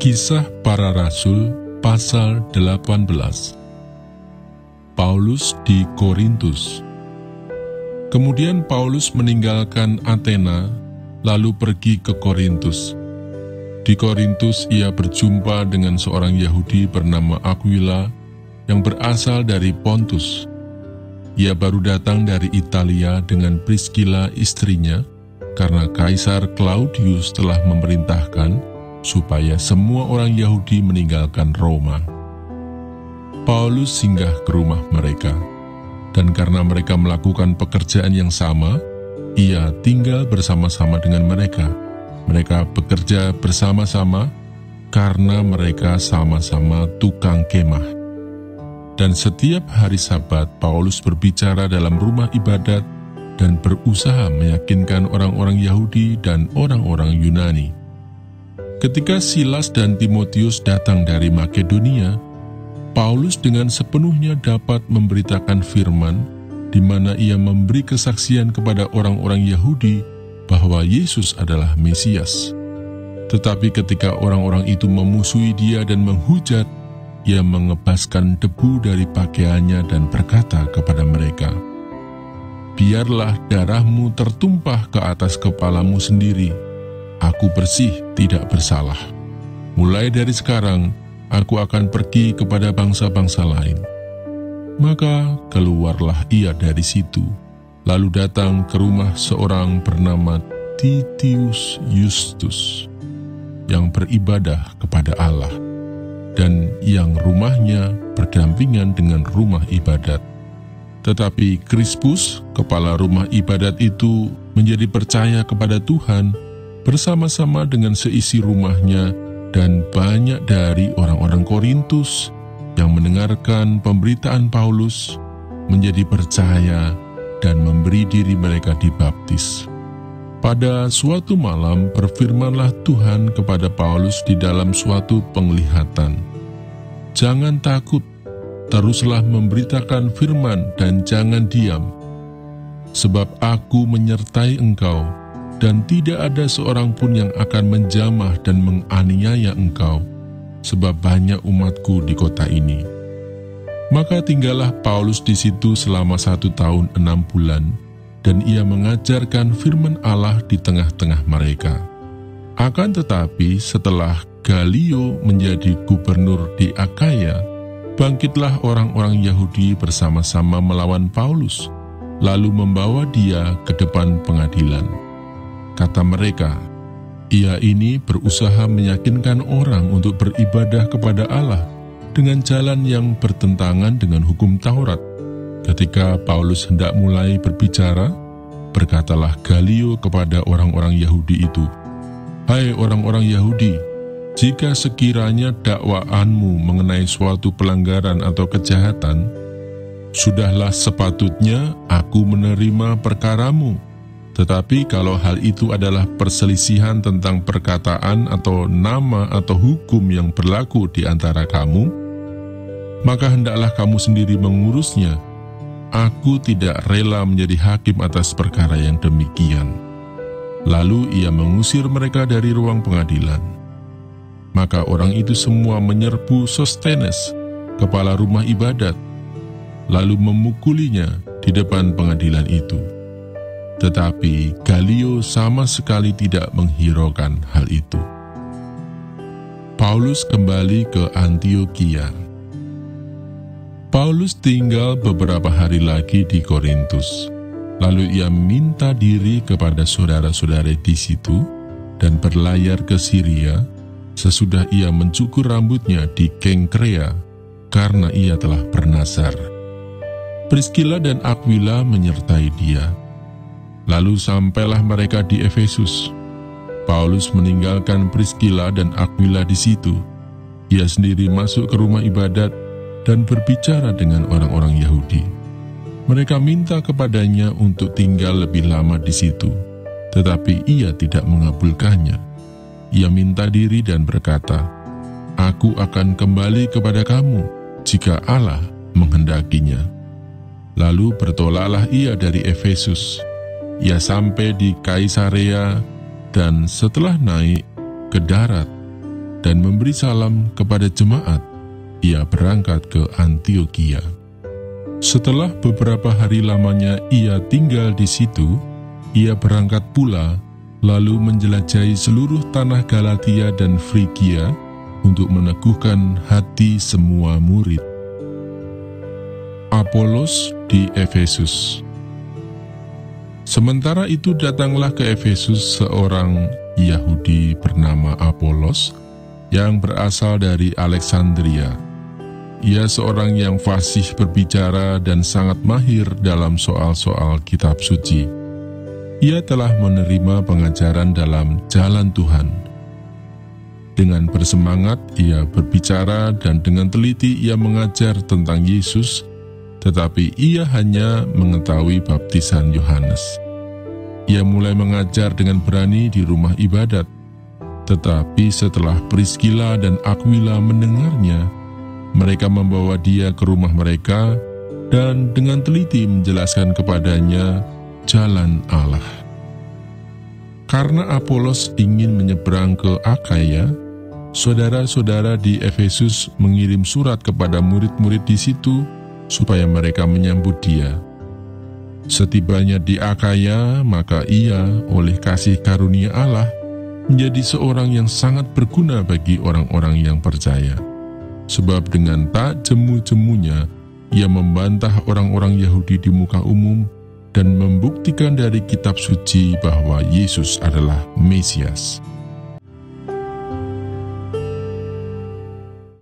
Kisah Para Rasul pasal 18. Paulus di Korintus. Kemudian Paulus meninggalkan Athena, lalu pergi ke Korintus. Di Korintus ia berjumpa dengan seorang Yahudi bernama Aquila yang berasal dari Pontus. Ia baru datang dari Italia dengan Priscilla istrinya, karena Kaisar Claudius telah memerintahkan supaya semua orang Yahudi meninggalkan Roma. Paulus singgah ke rumah mereka, dan karena mereka melakukan pekerjaan yang sama, ia tinggal bersama-sama dengan mereka. Mereka bekerja bersama-sama karena mereka sama-sama tukang kemah. Dan setiap hari Sabat, Paulus berbicara dalam rumah ibadat dan berusaha meyakinkan orang-orang Yahudi dan orang-orang Yunani. Ketika Silas dan Timotius datang dari Makedonia, Paulus dengan sepenuhnya dapat memberitakan firman, di mana ia memberi kesaksian kepada orang-orang Yahudi bahwa Yesus adalah Mesias. Tetapi ketika orang-orang itu memusuhi dia dan menghujat, ia mengebaskan debu dari pakaiannya dan berkata kepada mereka, "Biarlah darahmu tertumpah ke atas kepalamu sendiri. Aku bersih, tidak bersalah. Mulai dari sekarang, aku akan pergi kepada bangsa-bangsa lain." Maka keluarlah ia dari situ, lalu datang ke rumah seorang bernama Titius Justus, yang beribadah kepada Allah, dan yang rumahnya berdampingan dengan rumah ibadat. Tetapi Krispus, kepala rumah ibadat itu, menjadi percaya kepada Tuhan, bersama-sama dengan seisi rumahnya, dan banyak dari orang-orang Korintus yang mendengarkan pemberitaan Paulus menjadi percaya dan memberi diri mereka dibaptis. Pada suatu malam berfirmanlah Tuhan kepada Paulus di dalam suatu penglihatan, "Jangan takut, teruslah memberitakan firman dan jangan diam, sebab aku menyertai engkau, dan tidak ada seorang pun yang akan menjamah dan menganiaya engkau, sebab banyak umatku di kota ini." Maka tinggallah Paulus di situ selama 1 tahun 6 bulan, dan ia mengajarkan firman Allah di tengah-tengah mereka. Akan tetapi setelah Galio menjadi gubernur di Akaya, bangkitlah orang-orang Yahudi bersama-sama melawan Paulus, lalu membawa dia ke depan pengadilan. Kata mereka, "Ia ini berusaha meyakinkan orang untuk beribadah kepada Allah dengan jalan yang bertentangan dengan hukum Taurat." Ketika Paulus hendak mulai berbicara, berkatalah Galio kepada orang-orang Yahudi itu, "Hai orang-orang Yahudi, jika sekiranya dakwaanmu mengenai suatu pelanggaran atau kejahatan, sudahlah sepatutnya aku menerima perkaramu. Tetapi kalau hal itu adalah perselisihan tentang perkataan atau nama atau hukum yang berlaku di antara kamu, maka hendaklah kamu sendiri mengurusnya. Aku tidak rela menjadi hakim atas perkara yang demikian." Lalu ia mengusir mereka dari ruang pengadilan. Maka orang itu semua menyerbu Sostenes, kepala rumah ibadat, lalu memukulinya di depan pengadilan itu. Tetapi Galio sama sekali tidak menghiraukan hal itu. Paulus kembali ke Antiokhia. Paulus tinggal beberapa hari lagi di Korintus. Lalu ia minta diri kepada saudara-saudara di situ dan berlayar ke Syria sesudah ia mencukur rambutnya di Kengkrea karena ia telah bernazar. Priscilla dan Aquila menyertai dia. Lalu sampailah mereka di Efesus. Paulus meninggalkan Priscilla dan Aquila di situ. Ia sendiri masuk ke rumah ibadat dan berbicara dengan orang-orang Yahudi. Mereka minta kepadanya untuk tinggal lebih lama di situ, tetapi ia tidak mengabulkannya. Ia minta diri dan berkata, "Aku akan kembali kepada kamu jika Allah menghendakinya." Lalu bertolaklah ia dari Efesus. Ia sampai di Kaisarea, dan setelah naik ke darat, dan memberi salam kepada jemaat, ia berangkat ke Antiokhia. Setelah beberapa hari lamanya ia tinggal di situ, ia berangkat pula, lalu menjelajahi seluruh tanah Galatia dan Frigia untuk meneguhkan hati semua murid. Apolos di Efesus. Sementara itu datanglah ke Efesus seorang Yahudi bernama Apolos yang berasal dari Alexandria. Ia seorang yang fasih berbicara dan sangat mahir dalam soal-soal kitab suci. Ia telah menerima pengajaran dalam jalan Tuhan. Dengan bersemangat ia berbicara dan dengan teliti ia mengajar tentang Yesus, tetapi ia hanya mengetahui baptisan Yohanes. Ia mulai mengajar dengan berani di rumah ibadat, tetapi setelah Priskila dan Aquila mendengarnya, mereka membawa dia ke rumah mereka dan dengan teliti menjelaskan kepadanya jalan Allah. Karena Apolos ingin menyeberang ke Akaya, saudara-saudara di Efesus mengirim surat kepada murid-murid di situ supaya mereka menyambut dia. Setibanya di Akaya, maka ia oleh kasih karunia Allah menjadi seorang yang sangat berguna bagi orang-orang yang percaya. Sebab dengan tak jemu-jemunya, ia membantah orang-orang Yahudi di muka umum dan membuktikan dari kitab suci bahwa Yesus adalah Mesias.